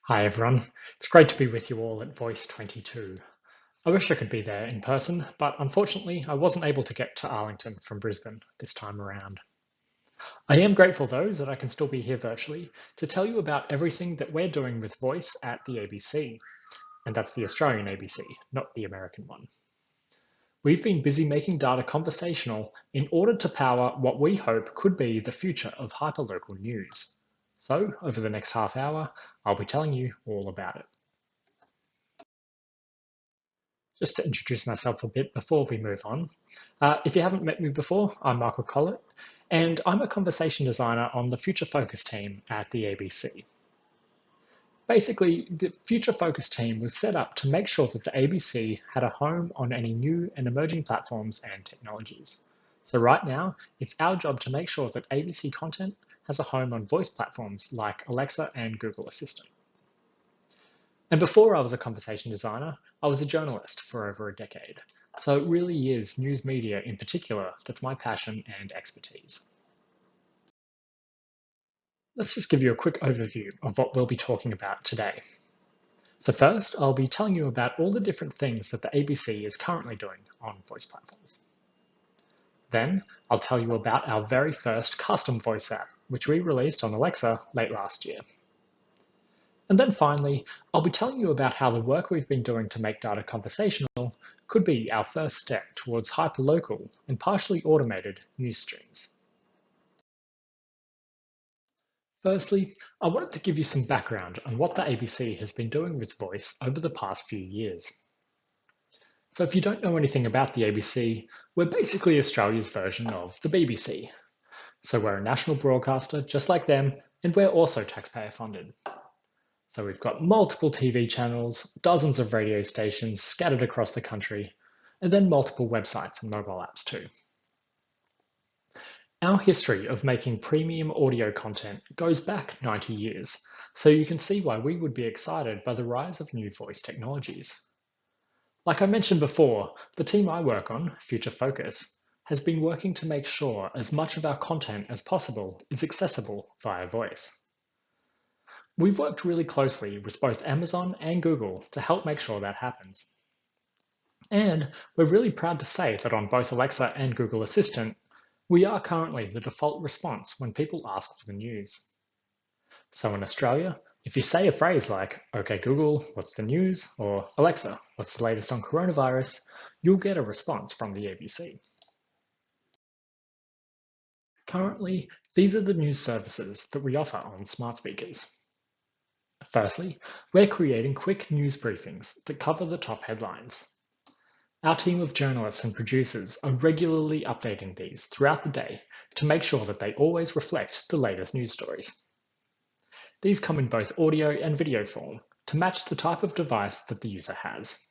Hi everyone, it's great to be with you all at VOICE22. I wish I could be there in person, but unfortunately I wasn't able to get to Arlington from Brisbane this time around. I am grateful though that I can still be here virtually to tell you about everything that we're doing with Voice at the ABC, and that's the Australian ABC, not the American one. We've been busy making data conversational in order to power what we hope could be the future of hyperlocal news. So, over the next half hour, I'll be telling you all about it. Just to introduce myself a bit before we move on. If you haven't met me before, I'm Michael Collett, and I'm a conversation designer on the Future Focus team at the ABC. Basically, the Future Focus team was set up to make sure that the ABC had a home on any new and emerging platforms and technologies. So right now, it's our job to make sure that ABC content has a home on voice platforms like Alexa and Google Assistant. And before I was a conversation designer, I was a journalist for over a decade. So it really is news media in particular that's my passion and expertise. Let's just give you a quick overview of what we'll be talking about today. So first, I'll be telling you about all the different things that the ABC is currently doing on voice platforms. Then, I'll tell you about our very first custom voice app, which we released on Alexa late last year. And then finally, I'll be telling you about how the work we've been doing to make data conversational could be our first step towards hyperlocal and partially automated news streams. Firstly, I wanted to give you some background on what the ABC has been doing with voice over the past few years. So if you don't know anything about the ABC, we're basically Australia's version of the BBC. So we're a national broadcaster just like them, and we're also taxpayer funded. So we've got multiple TV channels, dozens of radio stations scattered across the country, and then multiple websites and mobile apps too. Our history of making premium audio content goes back 90 years, so you can see why we would be excited by the rise of new voice technologies. Like I mentioned before, the team I work on, Future Focus, has been working to make sure as much of our content as possible is accessible via voice. We've worked really closely with both Amazon and Google to help make sure that happens. And we're really proud to say that on both Alexa and Google Assistant, we are currently the default response when people ask for the news. So in Australia, if you say a phrase like, "Okay Google, what's the news?" or "Alexa, what's the latest on coronavirus?" you'll get a response from the ABC. Currently, these are the news services that we offer on smart speakers. Firstly, we're creating quick news briefings that cover the top headlines. Our team of journalists and producers are regularly updating these throughout the day to make sure that they always reflect the latest news stories. These come in both audio and video form to match the type of device that the user has.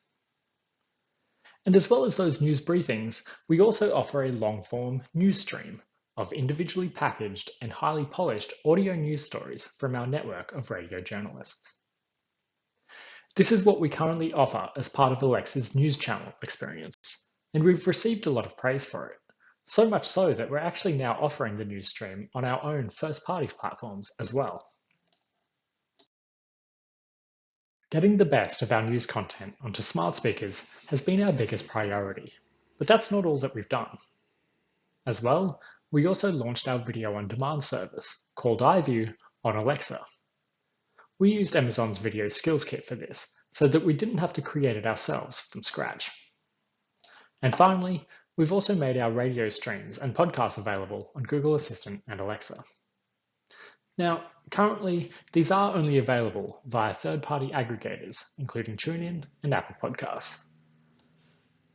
And as well as those news briefings, we also offer a long-form news stream of individually packaged and highly polished audio news stories from our network of radio journalists. This is what we currently offer as part of Alexa's news channel experience, and we've received a lot of praise for it. So much so that we're actually now offering the news stream on our own first-party platforms as well. Getting the best of our news content onto smart speakers has been our biggest priority, but that's not all that we've done. As well, we also launched our video on demand service, called iView, on Alexa. We used Amazon's Video Skills Kit for this, so that we didn't have to create it ourselves from scratch. And finally, we've also made our radio streams and podcasts available on Google Assistant and Alexa. Now, currently, these are only available via third-party aggregators, including TuneIn and Apple Podcasts.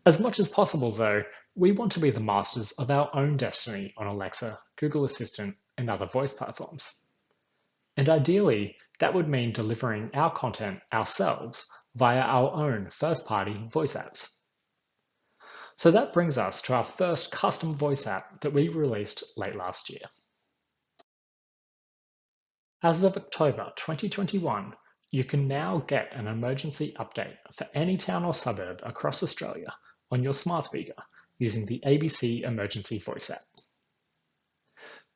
As much as possible, though, we want to be the masters of our own destiny on Alexa, Google Assistant, and other voice platforms. And ideally, that would mean delivering our content ourselves via our own first-party voice apps. So that brings us to our first custom voice app that we released late last year. As of October 2021, you can now get an emergency update for any town or suburb across Australia on your smart speaker using the ABC Emergency Voice app.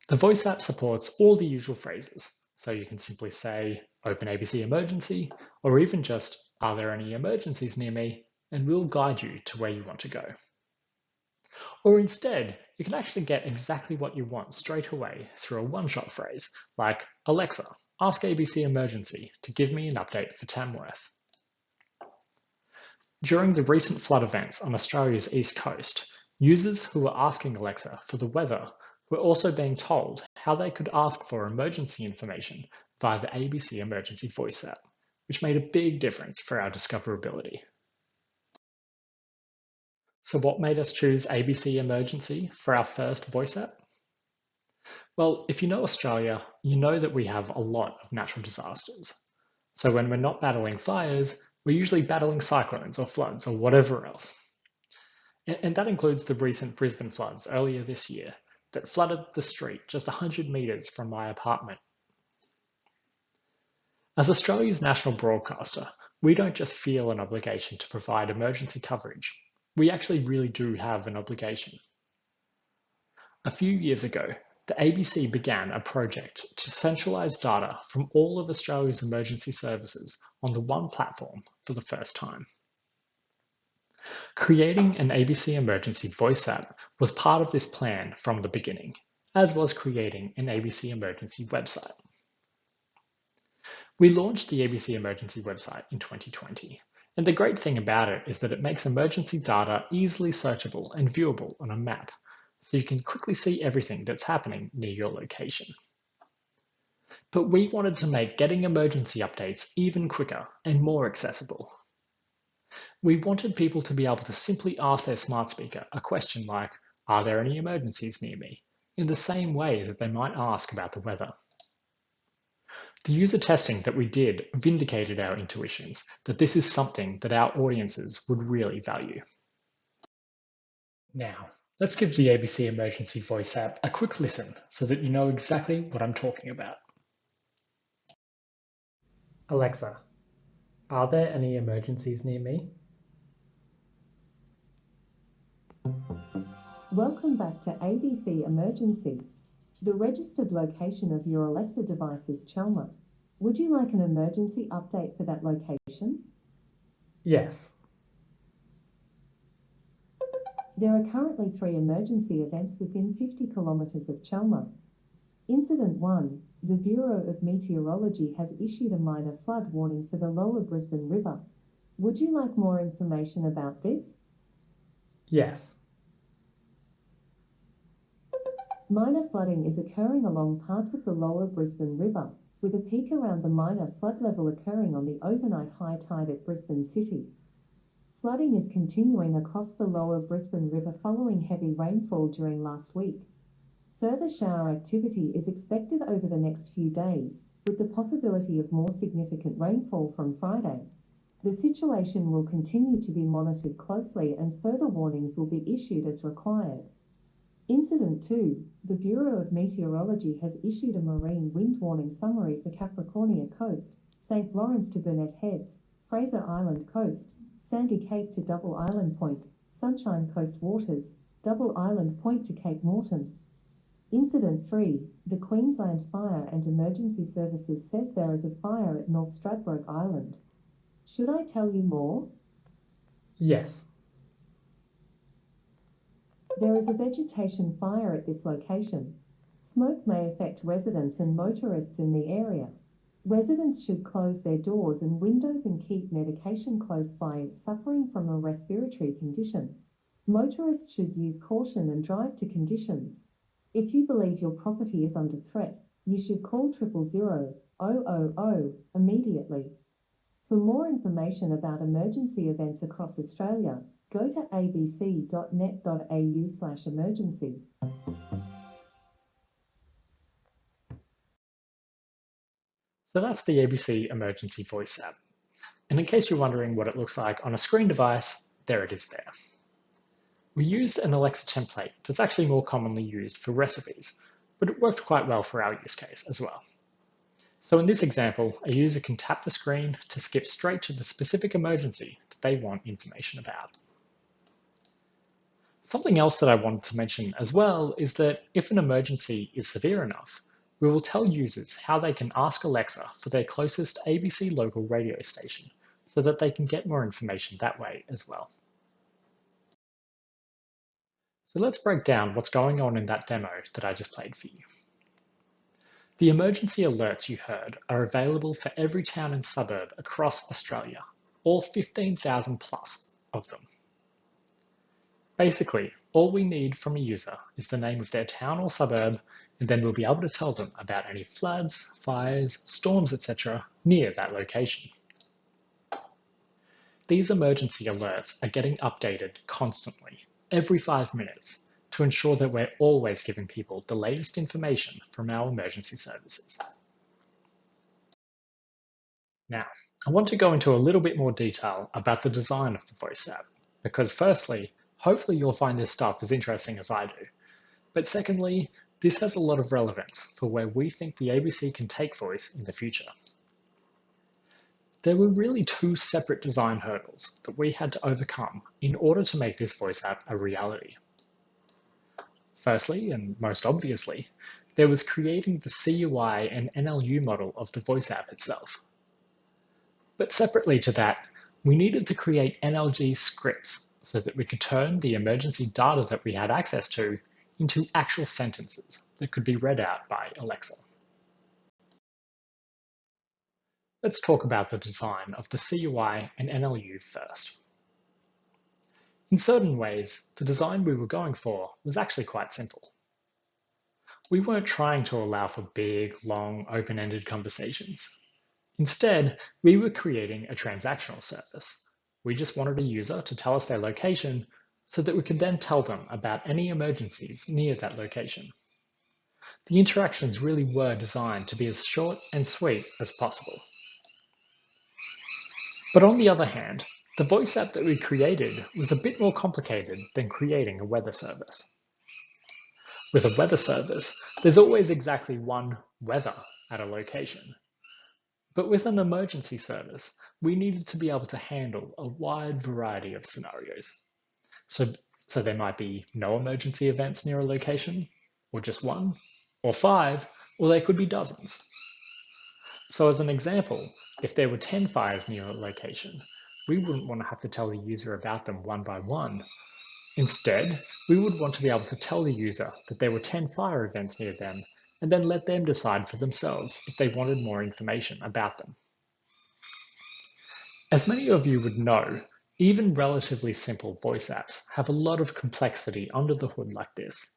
The voice app supports all the usual phrases, so you can simply say, open ABC Emergency, or even just, are there any emergencies near me? And we'll guide you to where you want to go. Or instead, you can actually get exactly what you want straight away through a one-shot phrase, like, Alexa, ask ABC Emergency to give me an update for Tamworth. During the recent flood events on Australia's east coast, users who were asking Alexa for the weather were also being told how they could ask for emergency information via the ABC Emergency Voice app, which made a big difference for our discoverability. So what made us choose ABC Emergency for our first voice app? Well, if you know Australia, you know that we have a lot of natural disasters. So when we're not battling fires, we're usually battling cyclones or floods or whatever else. And that includes the recent Brisbane floods earlier this year that flooded the street just 100 metres from my apartment. As Australia's national broadcaster, we don't just feel an obligation to provide emergency coverage. We actually really do have an obligation. A few years ago, the ABC began a project to centralise data from all of Australia's emergency services on the one platform for the first time. Creating an ABC Emergency Voice app was part of this plan from the beginning, as was creating an ABC Emergency website. We launched the ABC Emergency website in 2020, and the great thing about it is that it makes emergency data easily searchable and viewable on a map, so you can quickly see everything that's happening near your location. But we wanted to make getting emergency updates even quicker and more accessible. We wanted people to be able to simply ask their smart speaker a question like, are there any emergencies near me? In the same way that they might ask about the weather. The user testing that we did vindicated our intuitions that this is something that our audiences would really value. Now, let's give the ABC Emergency Voice app a quick listen so that you know exactly what I'm talking about. Alexa, are there any emergencies near me? Welcome back to ABC Emergency. The registered location of your Alexa device is Chelmer. Would you like an emergency update for that location? Yes. There are currently 3 emergency events within 50 kilometres of Chelmer. Incident 1, the Bureau of Meteorology has issued a minor flood warning for the lower Brisbane River. Would you like more information about this? Yes. Minor flooding is occurring along parts of the lower Brisbane River, with a peak around the minor flood level occurring on the overnight high tide at Brisbane City. Flooding is continuing across the lower Brisbane River following heavy rainfall during last week. Further shower activity is expected over the next few days, with the possibility of more significant rainfall from Friday. The situation will continue to be monitored closely and further warnings will be issued as required. Incident 2, the Bureau of Meteorology has issued a marine wind warning summary for Capricornia Coast, St. Lawrence to Burnett Heads, Fraser Island Coast, Sandy Cape to Double Island Point, Sunshine Coast Waters, Double Island Point to Cape Morton. Incident 3, the Queensland Fire and Emergency Services says there is a fire at North Stradbroke Island. Should I tell you more? Yes. There is a vegetation fire at this location. Smoke may affect residents and motorists in the area. Residents should close their doors and windows and keep medication close by if suffering from a respiratory condition. Motorists should use caution and drive to conditions. If you believe your property is under threat, you should call 000 000 immediately. For more information about emergency events across Australia, go to abc.net.au/emergency. So that's the ABC Emergency Voice app. And in case you're wondering what it looks like on a screen device, there it is there. We used an Alexa template that's actually more commonly used for recipes, but it worked quite well for our use case as well. So in this example, a user can tap the screen to skip straight to the specific emergency that they want information about. Something else that I wanted to mention as well is that if an emergency is severe enough, we will tell users how they can ask Alexa for their closest ABC local radio station so that they can get more information that way as well. So let's break down what's going on in that demo that I just played for you. The emergency alerts you heard are available for every town and suburb across Australia, all 15,000 plus of them. Basically, all we need from a user is the name of their town or suburb, and then we'll be able to tell them about any floods, fires, storms, etc. near that location. These emergency alerts are getting updated constantly, every 5 minutes, to ensure that we're always giving people the latest information from our emergency services. Now, I want to go into a little bit more detail about the design of the Voice app, because firstly, hopefully you'll find this stuff as interesting as I do. But secondly, this has a lot of relevance for where we think the ABC can take voice in the future. There were really two separate design hurdles that we had to overcome in order to make this voice app a reality. Firstly, and most obviously, there was creating the CUI and NLU model of the voice app itself. But separately to that, we needed to create NLG scripts so that we could turn the emergency data that we had access to into actual sentences that could be read out by Alexa. Let's talk about the design of the CUI and NLU first. In certain ways, the design we were going for was actually quite simple. We weren't trying to allow for big, long, open-ended conversations. Instead, we were creating a transactional service. We just wanted a user to tell us their location so that we could then tell them about any emergencies near that location. The interactions really were designed to be as short and sweet as possible. But on the other hand, the voice app that we created was a bit more complicated than creating a weather service. With a weather service, there's always exactly one weather at a location. But with an emergency service, we needed to be able to handle a wide variety of scenarios. So there might be no emergency events near a location, or just one, or 5, or there could be dozens. So as an example, if there were 10 fires near a location, we wouldn't want to have to tell the user about them one by one. Instead, we would want to be able to tell the user that there were 10 fire events near them, and then let them decide for themselves if they wanted more information about them. As many of you would know, even relatively simple voice apps have a lot of complexity under the hood like this.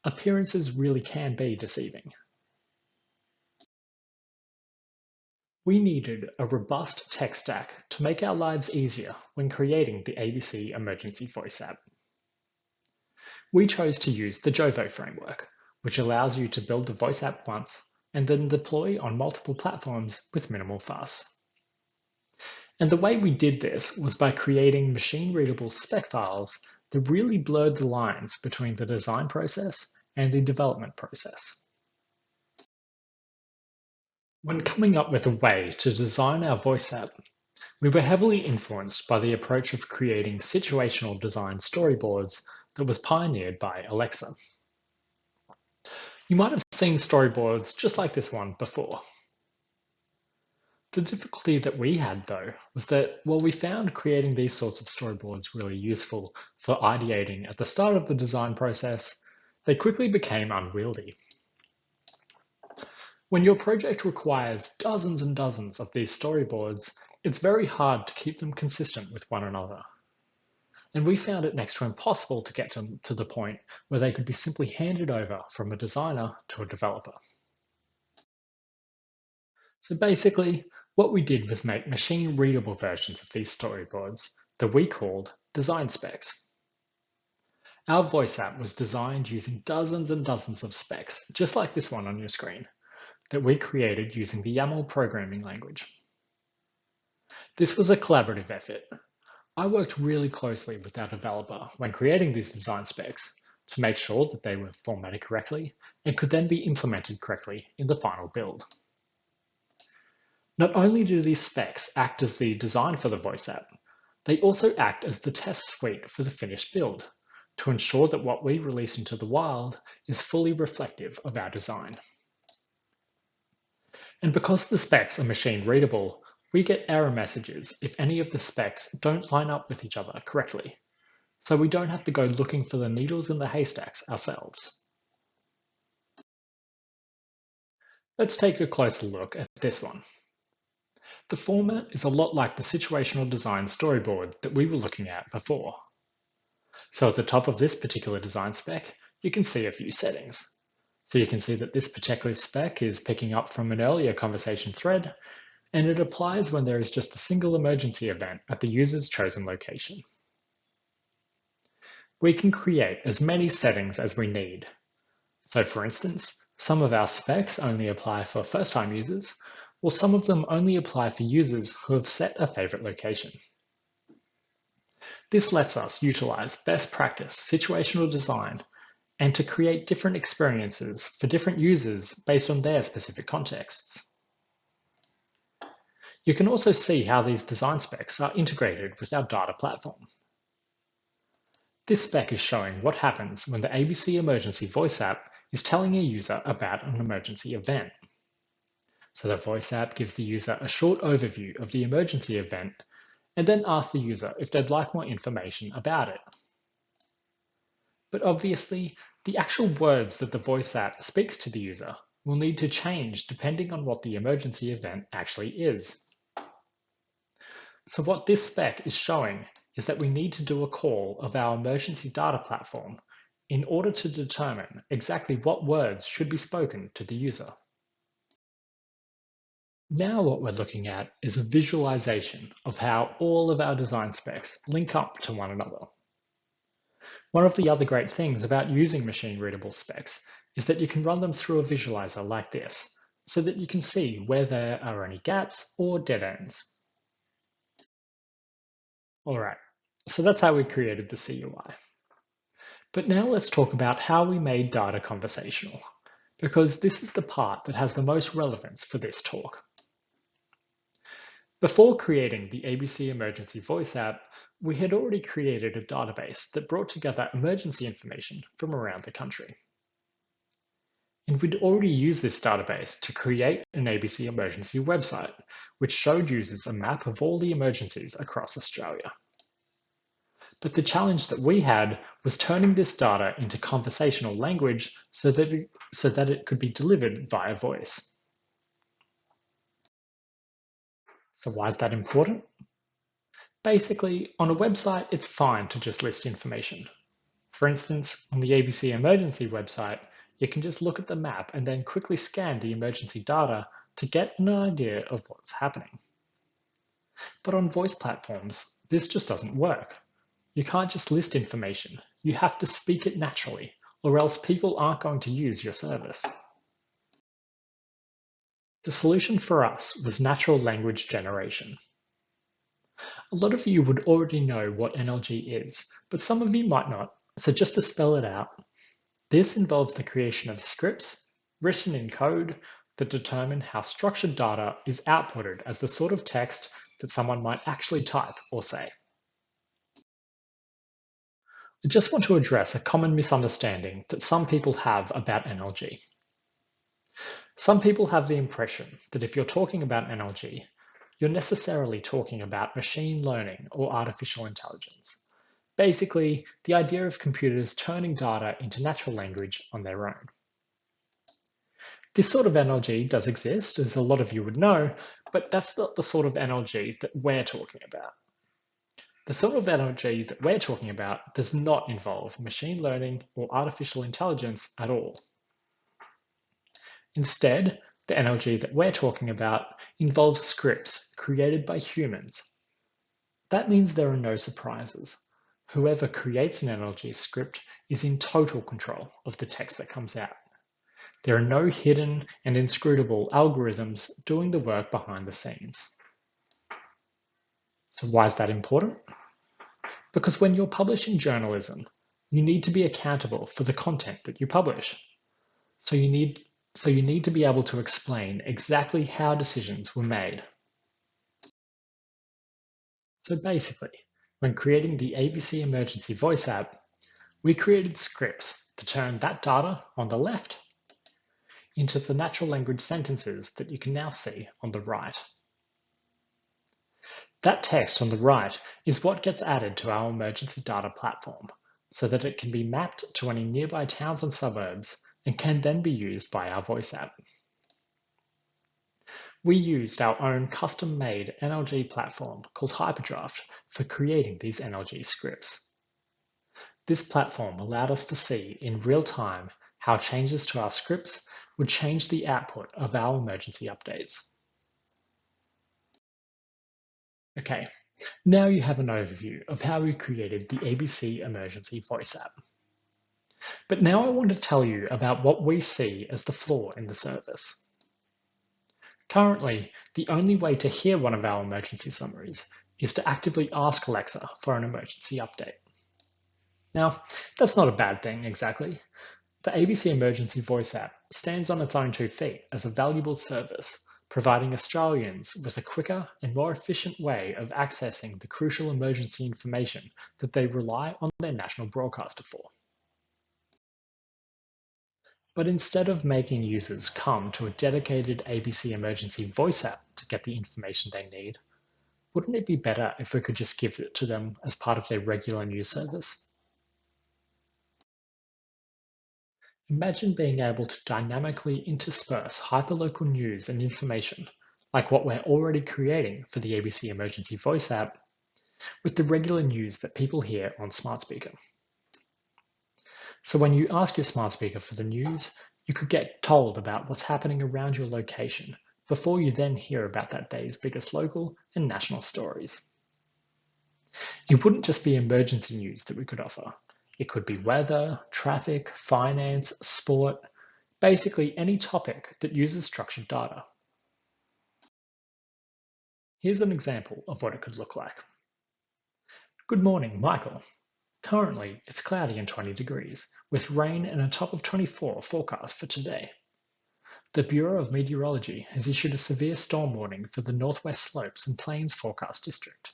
Appearances really can be deceiving. We needed a robust tech stack to make our lives easier when creating the ABC Emergency Voice app. We chose to use the Jovo framework, which allows you to build the voice app once and then deploy on multiple platforms with minimal fuss. And the way we did this was by creating machine-readable spec files that really blurred the lines between the design process and the development process. When coming up with a way to design our voice app, we were heavily influenced by the approach of creating situational design storyboards that was pioneered by Alexa. You might have seen storyboards just like this one before. The difficulty that we had, though, was that while we found creating these sorts of storyboards really useful for ideating at the start of the design process, they quickly became unwieldy. When your project requires dozens and dozens of these storyboards, it's very hard to keep them consistent with one another. And we found it next to impossible to get to the point where they could be simply handed over from a designer to a developer. So basically, what we did was make machine-readable versions of these storyboards that we called design specs. Our voice app was designed using dozens and dozens of specs, just like this one on your screen, that we created using the YAML programming language. This was a collaborative effort. I worked really closely with our developer when creating these design specs to make sure that they were formatted correctly and could then be implemented correctly in the final build. Not only do these specs act as the design for the voice app, they also act as the test suite for the finished build to ensure that what we release into the wild is fully reflective of our design. And because the specs are machine readable, we get error messages if any of the specs don't line up with each other correctly. So we don't have to go looking for the needles in the haystacks ourselves. Let's take a closer look at this one. The format is a lot like the situational design storyboard that we were looking at before. So at the top of this particular design spec, you can see a few settings. So you can see that this particular spec is picking up from an earlier conversation thread, and it applies when there is just a single emergency event at the user's chosen location. We can create as many settings as we need. So for instance, some of our specs only apply for first-time users, while some of them only apply for users who have set a favorite location. This lets us utilize best practice situational design and to create different experiences for different users based on their specific contexts. You can also see how these design specs are integrated with our data platform. This spec is showing what happens when the ABC Emergency Voice app is telling a user about an emergency event. So the Voice app gives the user a short overview of the emergency event and then asks the user if they'd like more information about it. But obviously, the actual words that the Voice app speaks to the user will need to change depending on what the emergency event actually is. So what this spec is showing is that we need to do a call of our emergency data platform in order to determine exactly what words should be spoken to the user. Now what we're looking at is a visualization of how all of our design specs link up to one another. One of the other great things about using machine-readable specs is that you can run them through a visualizer like this, so that you can see where there are any gaps or dead ends. All right, so that's how we created the CUI. But now let's talk about how we made data conversational, because this is the part that has the most relevance for this talk. Before creating the ABC Emergency Voice app, we had already created a database that brought together emergency information from around the country. And we'd already used this database to create an ABC Emergency website, which showed users a map of all the emergencies across Australia. But the challenge that we had was turning this data into conversational language so that it could be delivered via voice. So why is that important? Basically, on a website, it's fine to just list information. For instance, on the ABC Emergency website, you can just look at the map and then quickly scan the emergency data to get an idea of what's happening. But on voice platforms, this just doesn't work. You can't just list information. You have to speak it naturally, or else people aren't going to use your service. The solution for us was natural language generation. A lot of you would already know what NLG is, but some of you might not, so just to spell it out, this involves the creation of scripts written in code that determine how structured data is outputted as the sort of text that someone might actually type or say. I just want to address a common misunderstanding that some people have about NLG. Some people have the impression that if you're talking about NLG, you're necessarily talking about machine learning or artificial intelligence. Basically, the idea of computers turning data into natural language on their own. This sort of NLG does exist, as a lot of you would know, but that's not the sort of NLG that we're talking about. The sort of NLG that we're talking about does not involve machine learning or artificial intelligence at all. Instead, the NLG that we're talking about involves scripts created by humans. That means there are no surprises. Whoever creates an NLG script is in total control of the text that comes out. There are no hidden and inscrutable algorithms doing the work behind the scenes. So why is that important? Because when you're publishing journalism, you need to be accountable for the content that you publish. So you need to be able to explain exactly how decisions were made. So basically, when creating the ABC Emergency Voice app, we created scripts to turn that data on the left into the natural language sentences that you can now see on the right. That text on the right is what gets added to our emergency data platform so that it can be mapped to any nearby towns and suburbs and can then be used by our voice app. We used our own custom-made NLG platform called Hyperdraft for creating these NLG scripts. This platform allowed us to see in real time how changes to our scripts would change the output of our emergency updates. Okay, now you have an overview of how we created the ABC Emergency Voice app. But now I want to tell you about what we see as the flaw in the service. Currently, the only way to hear one of our emergency summaries is to actively ask Alexa for an emergency update. Now, that's not a bad thing exactly. The ABC Emergency Voice app stands on its own 2 feet as a valuable service, providing Australians with a quicker and more efficient way of accessing the crucial emergency information that they rely on their national broadcaster for. But instead of making users come to a dedicated ABC Emergency Voice app to get the information they need, wouldn't it be better if we could just give it to them as part of their regular news service? Imagine being able to dynamically intersperse hyperlocal news and information, like what we're already creating for the ABC Emergency Voice app, with the regular news that people hear on smart speaker. So when you ask your smart speaker for the news, you could get told about what's happening around your location before you then hear about that day's biggest local and national stories. It wouldn't just be emergency news that we could offer. It could be weather, traffic, finance, sport, basically any topic that uses structured data. Here's an example of what it could look like. Good morning, Michael. Currently, it's cloudy and 20 degrees, with rain and a top of 24 forecast for today. The Bureau of Meteorology has issued a severe storm warning for the Northwest Slopes and Plains forecast district.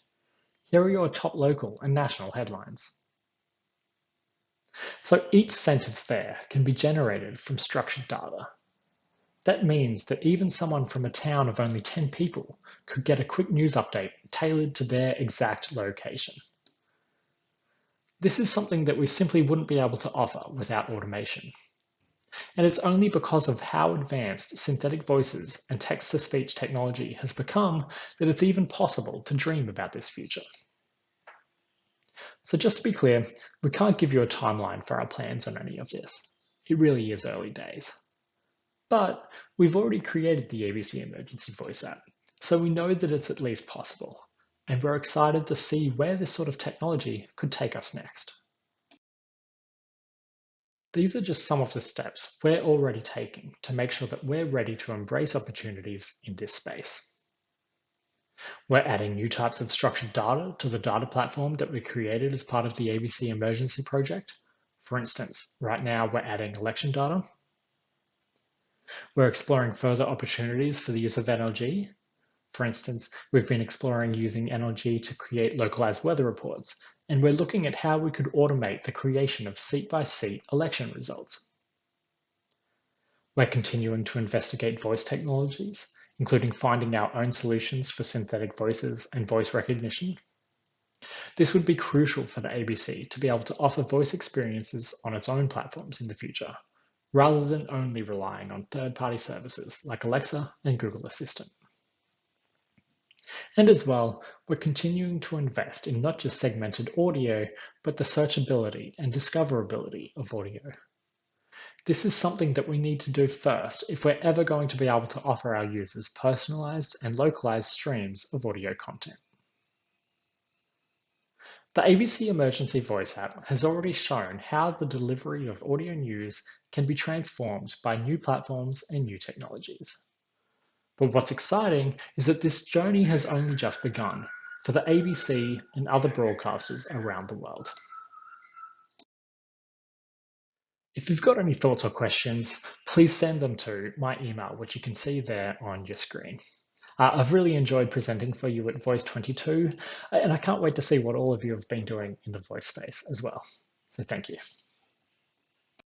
Here are your top local and national headlines. So each sentence there can be generated from structured data. That means that even someone from a town of only 10 people could get a quick news update tailored to their exact location. This is something that we simply wouldn't be able to offer without automation. And it's only because of how advanced synthetic voices and text-to-speech technology has become that it's even possible to dream about this future. So just to be clear, we can't give you a timeline for our plans on any of this. It really is early days. But we've already created the ABC Emergency Voice app, so we know that it's at least possible, and we're excited to see where this sort of technology could take us next. These are just some of the steps we're already taking to make sure that we're ready to embrace opportunities in this space. We're adding new types of structured data to the data platform that we created as part of the ABC Emergency project. For instance, right now we're adding election data. We're exploring further opportunities for the use of NLG. For instance, we've been exploring using NLG to create localized weather reports, and we're looking at how we could automate the creation of seat-by-seat election results. We're continuing to investigate voice technologies, including finding our own solutions for synthetic voices and voice recognition. This would be crucial for the ABC to be able to offer voice experiences on its own platforms in the future, rather than only relying on third-party services like Alexa and Google Assistant. And as well, we're continuing to invest in not just segmented audio, but the searchability and discoverability of audio. This is something that we need to do first if we're ever going to be able to offer our users personalized and localized streams of audio content. The ABC Emergency Voice app has already shown how the delivery of audio news can be transformed by new platforms and new technologies. But what's exciting is that this journey has only just begun for the ABC and other broadcasters around the world. If you've got any thoughts or questions, please send them to my email, which you can see there on your screen. I've really enjoyed presenting for you at VOICE22, and I can't wait to see what all of you have been doing in the voice space as well. So thank you.